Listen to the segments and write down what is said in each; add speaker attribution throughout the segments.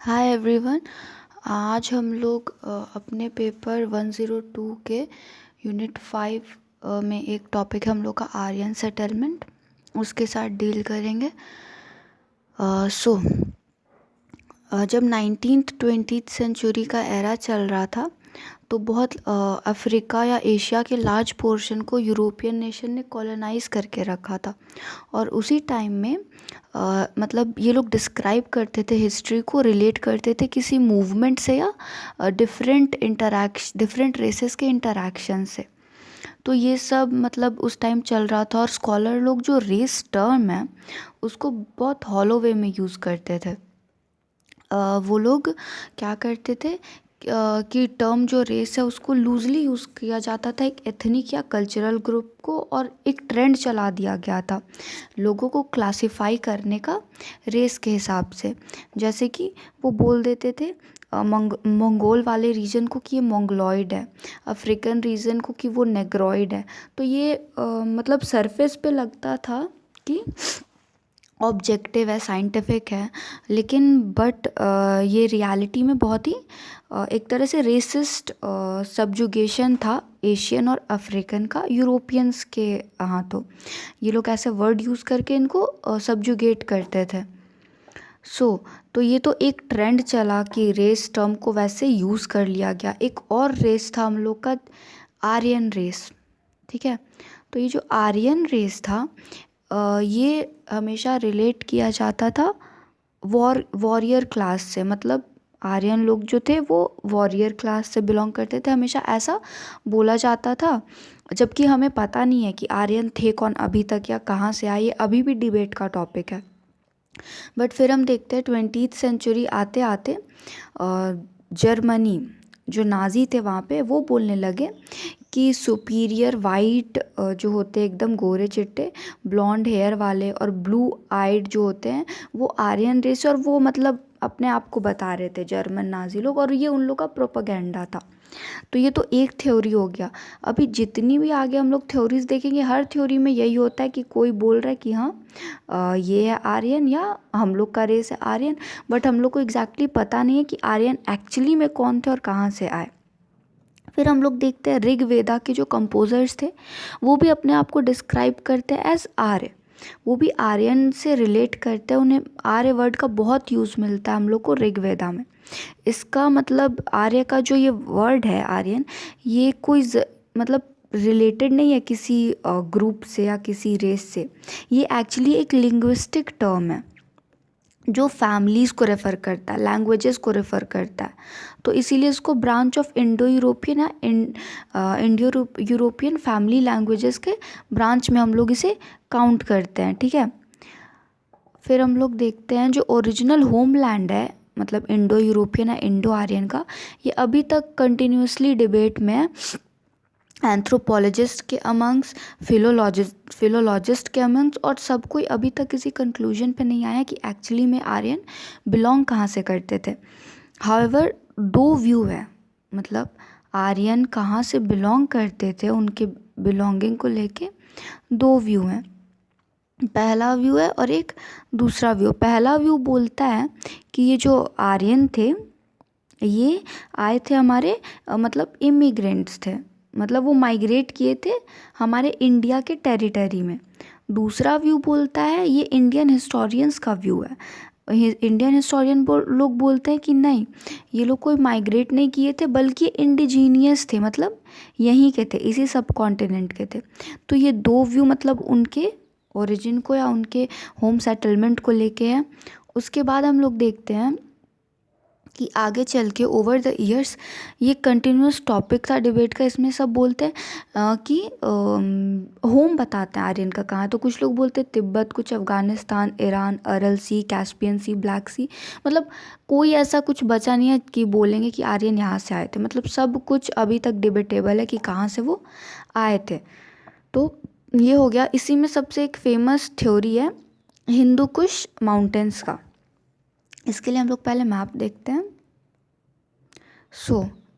Speaker 1: Hi everyone. आज हम लोग अपने पेपर 102 के यूनिट 5 में एक टॉपिक है हम लोग का आर्यन सेटलमेंट, उसके साथ डील करेंगे। सो जब 19th-20th सेंचुरी का एरा चल रहा था तो बहुत अफ्रीका या एशिया के लार्ज पोर्शन को यूरोपियन नेशन ने कॉलोनाइज करके रखा था। और उसी टाइम में मतलब ये लोग डिस्क्राइब करते थे, हिस्ट्री को रिलेट करते थे किसी मूवमेंट से या डिफरेंट रेसेस के इंटरैक्शन से। तो ये सब मतलब उस टाइम चल रहा था और स्कॉलर लोग जो रेस टर्म है उसको बहुत हॉलो वे में यूज़ करते थे। वो लोग क्या करते थे कि टर्म जो रेस है उसको लूजली यूज़ किया जाता था एक एथनिक या कल्चरल ग्रुप को, और एक ट्रेंड चला दिया गया था लोगों को क्लासिफाई करने का रेस के हिसाब से। जैसे कि वो बोल देते थे मंगोल वाले रीजन को कि ये मंगलॉइड है, अफ्रीकन रीजन को कि वो नेग्रॉइड है। तो ये मतलब सरफेस पे लगता था कि ऑब्जेक्टिव है, साइंटिफिक है, लेकिन बट ये रियलिटी में बहुत ही एक तरह से रेसिस्ट सब्जुगेशन था एशियन और अफ्रीकन का यूरोपियंस के हाथों। ये लोग ऐसे वर्ड यूज़ करके इनको सब्जुगेट करते थे। तो ये तो एक ट्रेंड चला कि रेस टर्म को वैसे यूज़ कर लिया गया। एक और रेस था हम लोग का आर्यन रेस, ठीक है। तो ये जो आर्यन रेस था ये हमेशा रिलेट किया जाता था वॉरियर क्लास से। मतलब आर्यन लोग जो थे वो वॉरियर क्लास से बिलोंग करते थे, हमेशा ऐसा बोला जाता था। जबकि हमें पता नहीं है कि आर्यन थे कौन अभी तक या कहाँ से आए, ये अभी भी डिबेट का टॉपिक है। बट फिर हम देखते हैं 20th सेंचुरी आते आते जर्मनी जो नाजी थे वहाँ पे वो बोलने लगे कि सुपीरियर वाइट जो होते एकदम गोरे चिट्टे ब्लॉन्ड हेयर वाले और ब्लू आइड जो होते हैं वो आर्यन रेस, और वो मतलब अपने आप को बता रहे थे जर्मन नाजी लोग, और ये उन लोग का प्रोपेगेंडा था। तो ये तो एक थ्योरी हो गया। अभी जितनी भी आगे हम लोग थ्योरीज देखेंगे हर थ्योरी में यही होता है कि कोई बोल रहा है कि हाँ ये है आर्यन या हम लोग का रेस है आर्यन, बट हम लोग को एग्जैक्टली पता नहीं है कि आर्यन एक्चुअली में कौन थे और कहाँ से आए। फिर हम लोग देखते हैं ऋग्वेदा के जो कंपोजर्स थे वो भी अपने आप को डिस्क्राइब करते हैं एज आर्य। वो भी आर्यन से रिलेट करते हैं, उन्हें आर्य वर्ड का बहुत यूज़ मिलता है हम लोग को ऋग्वेदा में। इसका मतलब आर्य का जो ये वर्ड है आर्यन, ये कोई मतलब रिलेटेड नहीं है किसी ग्रुप से या किसी रेस से। ये एक्चुअली एक लिंग्विस्टिक टर्म है जो फैमिलीज़ को रेफ़र करता है, लैंग्वेजेस को रेफ़र करता है। तो इसीलिए इसको ब्रांच ऑफ इंडो यूरोपियन या इंडो यूरोपियन फैमिली लैंग्वेजेस के ब्रांच में हम लोग इसे काउंट करते हैं, ठीक है। फिर हम लोग देखते हैं जो ओरिजिनल होमलैंड है मतलब इंडो यूरोपियन या इंडो आर्यन का, ये अभी तक कंटिन्यूसली डिबेट में है एंथ्रोपोलॉजिस्ट के अमंग्स, फिलोलॉजिस्ट के अमंग्स, और सब कोई अभी तक किसी कंक्लूजन पे नहीं आया कि एक्चुअली में आर्यन बिलोंग कहाँ से करते थे। हाउएवर दो व्यू है, मतलब आर्यन कहाँ से बिलोंग करते थे उनके बिलोंगिंग को लेके दो व्यू हैं। पहला व्यू है और एक दूसरा व्यू। पहला व्यू बोलता है कि ये जो आर्यन थे ये आए थे हमारे मतलब इमिग्रेंट्स थे, मतलब वो माइग्रेट किए थे हमारे इंडिया के टेरिटरी में। दूसरा व्यू बोलता है, ये इंडियन हिस्टोरियंस का व्यू है। इंडियन हिस्टोरियन लोग बोलते हैं कि नहीं, ये लोग कोई माइग्रेट नहीं किए थे बल्कि इंडिजीनियस थे, मतलब यहीं के थे, इसी सब कॉन्टिनेंट के थे। तो ये दो व्यू मतलब उनके ओरिजिन को या उनके होम सेटलमेंट को लेके है। उसके बाद हम लोग देखते हैं कि आगे चल के ओवर द ईयर्स ये कंटिन्यूस टॉपिक था डिबेट का। इसमें सब बोलते हैं कि होम बताते हैं आर्यन का कहाँ। तो कुछ लोग बोलते हैं तिब्बत, कुछ अफ़गानिस्तान, ईरान, अरल सी, कैस्पियन सी, ब्लैक सी। मतलब कोई ऐसा कुछ बचा नहीं है कि बोलेंगे कि आर्यन यहाँ से आए थे। मतलब सब कुछ अभी तक डिबेटेबल है कि कहाँ से वो आए थे। तो ये हो गया। इसी में सबसे एक फेमस थ्योरी है हिंदू कुश माउंटेन्स का। इसके लिए हम लोग पहले मैप देखते हैं।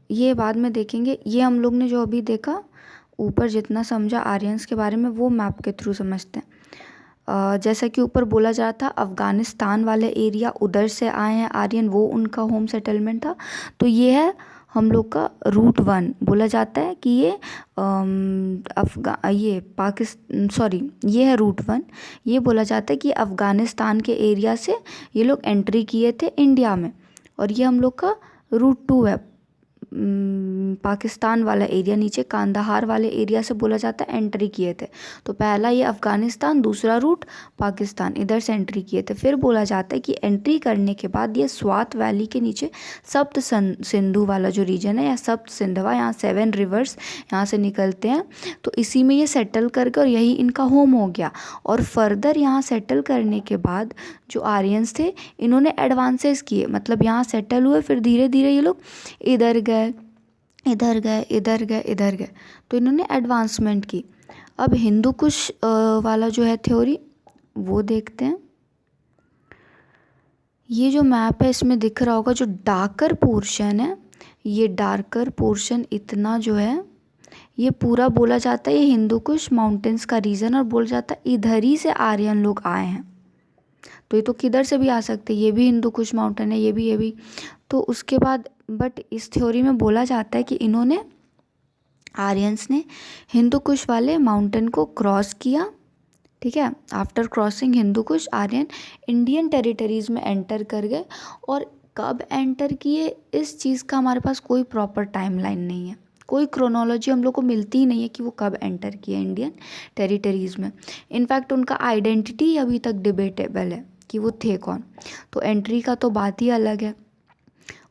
Speaker 1: ये बाद में देखेंगे। ये हम लोग ने जो अभी देखा ऊपर जितना समझा आर्यंस के बारे में वो मैप के थ्रू समझते हैं। जैसा कि ऊपर बोला जा रहा था, अफ़गानिस्तान वाले एरिया उधर से आए हैं आर्यन, वो उनका होम सेटलमेंट था। तो ये है हम लोग का रूट 1। बोला जाता है कि ये ये पाकिस्तान, सॉरी, ये है रूट 1। ये बोला जाता है कि अफ़गानिस्तान के एरिया से ये लोग एंट्री किए थे इंडिया में। और ये हम लोग का रूट 2 है, पाकिस्तान वाला एरिया, नीचे कांदाहार वाले एरिया से बोला जाता है एंट्री किए थे। तो पहला ये अफ़गानिस्तान, दूसरा रूट पाकिस्तान, इधर से एंट्री किए थे। फिर बोला जाता है कि एंट्री करने के बाद ये स्वात वैली के नीचे सप्त सिंधु वाला जो रीजन है, या सप्त सिंधवा, यहाँ 7 रिवर्स यहाँ से निकलते हैं, तो इसी में ये सेटल करके और यही इनका होम हो गया। और फर्दर यहाँ सेटल करने के बाद जो आर्यंस थे, इन्होंने एडवांसेस किए, मतलब यहाँ सेटल हुए, फिर धीरे धीरे ये लोग इधर गए, इधर गए, इधर गए, इधर गए, तो इन्होंने एडवांसमेंट की। अब हिंदू कुश वाला जो है थ्योरी, वो देखते हैं। ये जो मैप है इसमें दिख रहा होगा, जो डार्कर पोर्शन है, ये डार्कर पोर्शन इतना जो है, ये पूरा बोला जाता है ये हिंदू कुश माउंटेन्स का रीजन, और बोला जाता है इधर ही से आर्यन लोग आए हैं। तो ये तो किधर से भी आ सकते हैं, ये भी हिंदू कुश माउंटेन है, ये भी। तो उसके बाद बट इस थ्योरी में बोला जाता है कि इन्होंने, आर्यंस ने हिंदू कुश वाले माउंटेन को क्रॉस किया, ठीक है। After crossing Hindu Kush, Aryan Indian territories में एंटर कर गए। और कब एंटर किए, इस चीज़ का हमारे पास कोई प्रॉपर टाइमलाइन नहीं है, कोई क्रोनोलॉजी हम लोग को मिलती ही नहीं है कि वो कब एंटर किए इंडियन टेरिटरीज़ में। इनफैक्ट उनका आइडेंटिटी अभी तक डिबेटेबल है कि वो थे कौन। तो एंट्री का तो बात ही अलग है।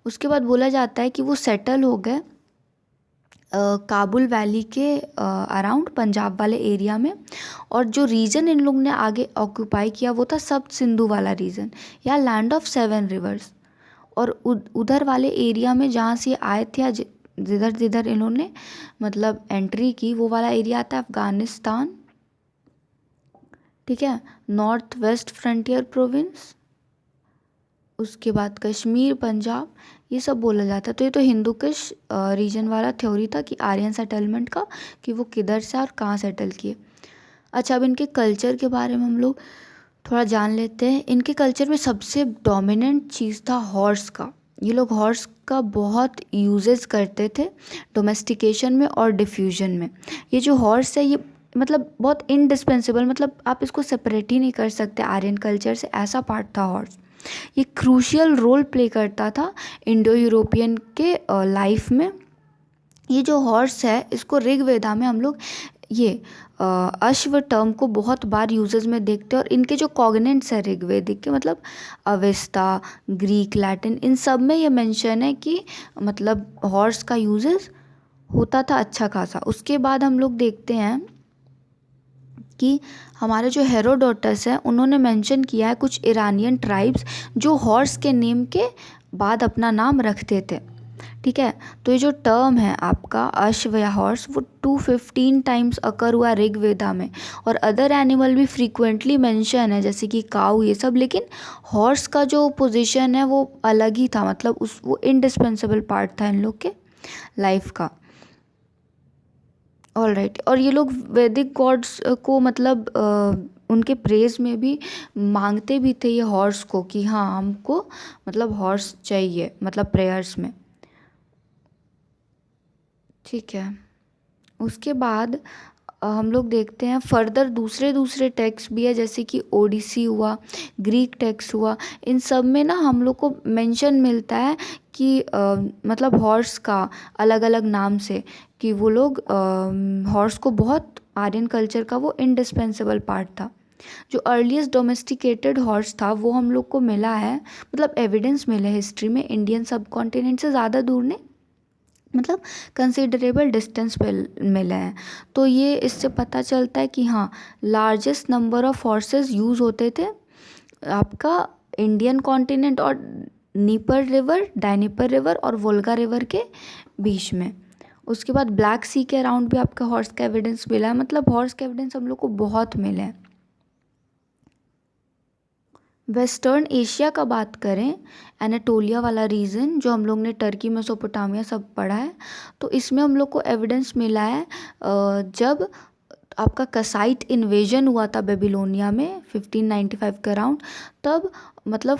Speaker 1: उसके बाद बोला जाता है कि वो सेटल हो गए काबुल वैली के अराउंड, पंजाब वाले एरिया में। और जो रीजन इन लोग ने आगे ऑक्यूपाई किया वो था सप्त सिंधु वाला रीजन, या लैंड ऑफ 7 रिवर्स। और उधर वाले एरिया में जहाँ से आए थे, जिधर जिधर इन्होंने मतलब एंट्री की, वो वाला एरिया आता है अफ़गानिस्तान, ठीक है, नॉर्थ वेस्ट फ्रंटियर प्रोविंस, उसके बाद कश्मीर, पंजाब, ये सब बोला जाता है। तो ये तो हिंदू कुश रीजन वाला थ्योरी था कि आर्यन सेटलमेंट का, कि वो किधर से और कहाँ सेटल किए। अच्छा, अब इनके कल्चर के बारे में हम लोग थोड़ा जान लेते हैं। इनके कल्चर में सबसे डोमिनेंट चीज़ था हॉर्स का। ये लोग हॉर्स का बहुत यूजेस करते थे डोमेस्टिकेशन में और डिफ्यूजन में। ये जो हॉर्स है, ये मतलब बहुत इंडिस्पेंसिबल, मतलब आप इसको सेपरेट ही नहीं कर सकते आर्यन कल्चर से, ऐसा पार्ट था हॉर्स। ये क्रूशियल रोल प्ले करता था इंडो यूरोपियन के लाइफ में। ये जो हॉर्स है, इसको ऋग्वेदा में हम लोग ये अश्व टर्म को बहुत बार यूजेस में देखते हैं। और इनके जो कॉग्नेंट्स है ऋग्वेदिक के, मतलब अवेस्ता, ग्रीक, लैटिन, इन सब में ये मेंशन है कि मतलब हॉर्स का यूजेस होता था अच्छा खासा। उसके बाद हम लोग देखते हैं कि हमारे जो हेरोडोटस है, उन्होंने मेंशन किया है कुछ ईरानियन ट्राइब्स जो हॉर्स के नेम के बाद अपना नाम रखते थे, ठीक है। तो ये जो टर्म है आपका अश्व या हॉर्स, वो 215 टाइम्स अकर हुआ ऋग्वेदा में। और अदर एनिमल भी फ्रीक्वेंटली मेंशन है, जैसे कि काऊ, ये सब। लेकिन हॉर्स का जो पोजीशन है वो अलग ही था, मतलब वो इंडिस्पेंसेबल पार्ट था इन लोग के लाइफ का। All right. और ये लोग वैदिक गॉड्स को मतलब उनके प्रेज में भी मांगते भी थे ये हॉर्स को, कि हाँ हमको मतलब हॉर्स चाहिए, मतलब प्रेयर्स में, ठीक है। उसके बाद हम लोग देखते हैं फर्दर दूसरे टेक्स्ट भी है, जैसे कि ओडिसी हुआ, ग्रीक टेक्स्ट हुआ। इन सब में ना हम लोग को मेंशन मिलता है कि मतलब हॉर्स का अलग अलग नाम से, कि वो लोग हॉर्स को बहुत, आर्यन कल्चर का वो इंडिस्पेंसेबल पार्ट था। जो अर्लीस्ट डोमेस्टिकेटेड हॉर्स था वो हम लोग को मिला है, मतलब एविडेंस मिले हिस्ट्री में, इंडियन सब कॉन्टिनेंट से ज़्यादा दूर नहीं, मतलब कंसिडरेबल डिस्टेंस पे मिले हैं। तो ये इससे पता चलता है कि हाँ, largest number of horses use होते थे आपका इंडियन कॉन्टिनेंट और नीपर रिवर, डायनीपर रिवर और वोल्गा रिवर के बीच में। उसके बाद ब्लैक सी के अराउंड भी आपका हॉर्स का एविडेंस मिला है, मतलब हॉर्स का एविडेंस हम लोग को बहुत मिले हैं। वेस्टर्न एशिया का बात करें, एनाटोलिया वाला रीजन जो हम लोग ने टर्की, मेसोपोटामिया सब पढ़ा है, तो इसमें हम लोग को एविडेंस मिला है जब आपका कसाइट इन्वेजन हुआ था बेबीलोनिया में 1595 के अराउंड, तब मतलब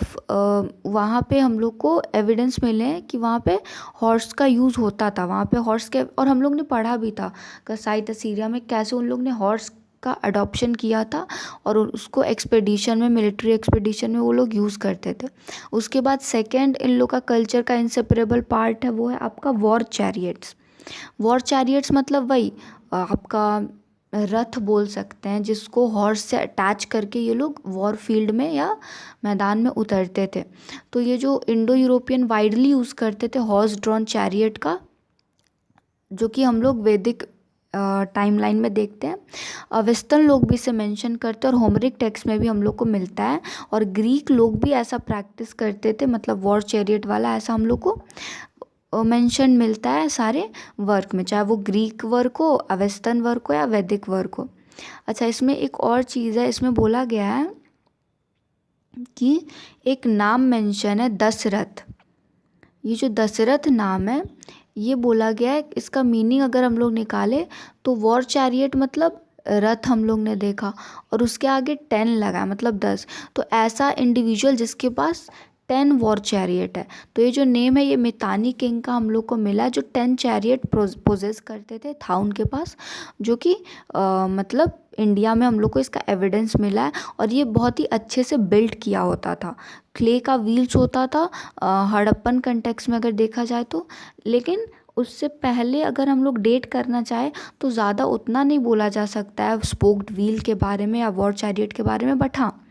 Speaker 1: वहाँ पे हम लोग को एविडेंस मिले हैं कि वहाँ पे हॉर्स का यूज़ होता था, वहाँ पे हॉर्स के, और हम लोग ने पढ़ा भी था कसाइट असीरिया में कैसे उन लोग ने हॉर्स का अडॉप्शन किया था और उसको एक्सपेडिशन में, मिलिट्री एक्सपेडिशन में वो लोग यूज़ करते थे। उसके बाद सेकेंड इन लोग का कल्चर का इंसेपरेबल पार्ट है वो है आपका वॉर चैरियट्स। वॉर चैरियट्स मतलब वही आपका रथ बोल सकते हैं जिसको हॉर्स से अटैच करके ये लोग वॉर फील्ड में या मैदान में उतरते थे। तो ये जो इंडो यूरोपियन वाइडली यूज़ करते थे हॉर्स ड्रॉन चैरियट का, जो कि हम लोग वैदिक टाइमलाइन में देखते हैं। वेस्टर्न लोग भी इसे मेंशन करते हैं और होमरिक टेक्स्ट में भी हम लोग को मिलता है, और ग्रीक लोग भी ऐसा प्रैक्टिस करते थे, मतलब वॉर चैरियट वाला ऐसा हम लोग को मेंशन मिलता है सारे वर्क में, चाहे वो ग्रीक वर्क हो, वेस्टर्न वर्क हो या वैदिक वर्क हो। अच्छा, इसमें एक और चीज़ है, इसमें बोला गया है कि एक नाम मेंशन है दशरथ। ये जो दशरथ नाम है ये बोला गया है, इसका मीनिंग अगर हम लोग निकाले तो वॉर चैरियट मतलब रथ हम लोग ने देखा, और उसके आगे 10 लगा मतलब 10, तो ऐसा इंडिविजुअल जिसके पास 10 वॉर चैरियट है। तो ये जो नेम है ये मितानी किंग का हम लोग को मिला, जो 10 चैरियट पोजेस करते थे, था उनके पास, जो कि मतलब इंडिया में हम लोग को इसका एविडेंस मिला है। और ये बहुत ही अच्छे से बिल्ड किया होता था, क्ले का व्हील्स होता था हड़प्पन कंटेक्स में अगर देखा जाए तो। लेकिन उससे पहले अगर हम लोग डेट करना चाहे तो ज़्यादा उतना नहीं बोला जा सकता है स्पोक्ड व्हील के बारे में या वॉर चैरियट के बारे में, बट हाँ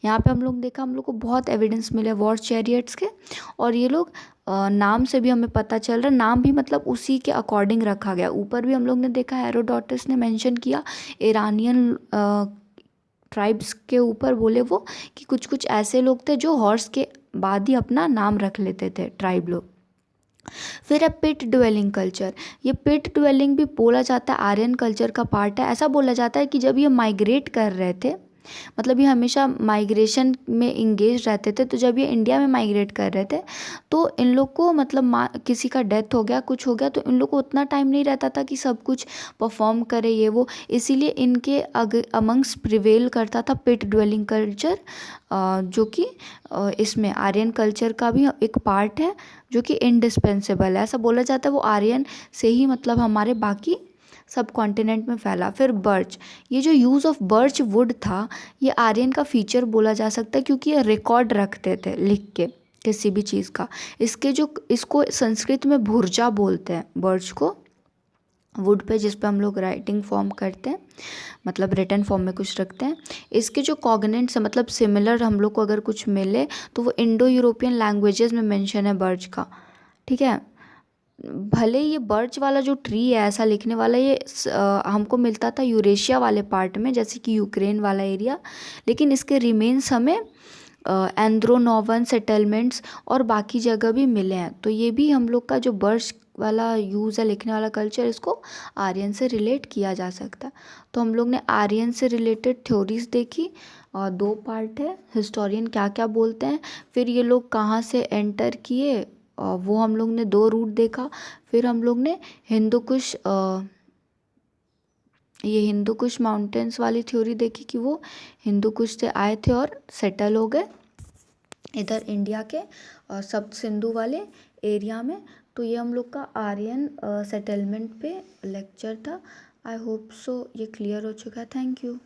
Speaker 1: यहाँ पे हम लोग देखा, हम लोग को बहुत एविडेंस मिले वॉर चैरियट्स के। और ये लोग नाम से भी हमें पता चल रहा है, नाम भी मतलब उसी के अकॉर्डिंग रखा गया। ऊपर भी हम लोग ने देखा हेरोडोटस ने मेंशन किया ईरानियन ट्राइब्स के ऊपर, बोले वो कि कुछ कुछ ऐसे लोग थे जो हॉर्स के बाद ही अपना नाम रख लेते थे ट्राइब लोग। फिर है पिट ड्वेलिंग कल्चर। ये पिट ड्वेलिंग भी बोला जाता है आर्यन कल्चर का पार्ट है। ऐसा बोला जाता है कि जब ये माइग्रेट कर रहे थे, मतलब ये हमेशा माइग्रेशन में इंगेज रहते थे, तो जब ये इंडिया में माइग्रेट कर रहे थे तो इन लोग को मतलब किसी का डेथ हो गया, कुछ हो गया, तो इन लोग को उतना टाइम नहीं रहता था कि सब कुछ परफॉर्म करे ये वो, इसीलिए इनके अमंग्स प्रिवेल करता था पिट ड्वेलिंग कल्चर, जो कि इसमें आर्यन कल्चर का भी एक पार्ट है जो कि इंडिस्पेंसेबल है। ऐसा बोला जाता है वो आर्यन से ही मतलब हमारे बाकी सब कॉन्टिनेंट में फैला। फिर बर्च, ये जो यूज़ ऑफ बर्च वुड था ये आर्यन का फीचर बोला जा सकता है, क्योंकि ये रिकॉर्ड रखते थे लिख के किसी भी चीज़ का। इसको संस्कृत में भुर्जा बोलते हैं, बर्च को, वुड पे जिस पे हम लोग राइटिंग फॉर्म करते हैं, मतलब रिटन फॉर्म में कुछ रखते हैं। इसके जो कॉग्नेंट्स हैं मतलब सिमिलर हम लोग को अगर कुछ मिले तो वो इंडो यूरोपियन लैंग्वेजेस में मेंशन है बर्च का, ठीक है। भले ये बर्च वाला जो ट्री है ऐसा लिखने वाला, ये हमको मिलता था यूरेशिया वाले पार्ट में, जैसे कि यूक्रेन वाला एरिया, लेकिन इसके रिमेन्स हमें एंड्रोनोवन सेटलमेंट्स और बाकी जगह भी मिले हैं। तो ये भी हम लोग का जो बर्च वाला यूज़ है लिखने वाला कल्चर, इसको आर्यन से रिलेट किया जा सकता है। तो हम लोग ने आर्यन से रिलेटेड थ्योरीज देखी, और 2 पार्ट है, हिस्टोरियन क्या क्या बोलते हैं, फिर ये लोग कहाँ से एंटर किए, वो हम लोग ने 2 रूट देखा। फिर हम लोग ने ये हिंदू कुश माउंटेन्स वाली थ्योरी देखी कि वो हिंदू कुश से आए थे और सेटल हो गए इधर इंडिया के सप्त सिंधु वाले एरिया में। तो ये हम लोग का आर्यन सेटलमेंट पे लेक्चर था। आई होप सो ये क्लियर हो चुका है। Thank you.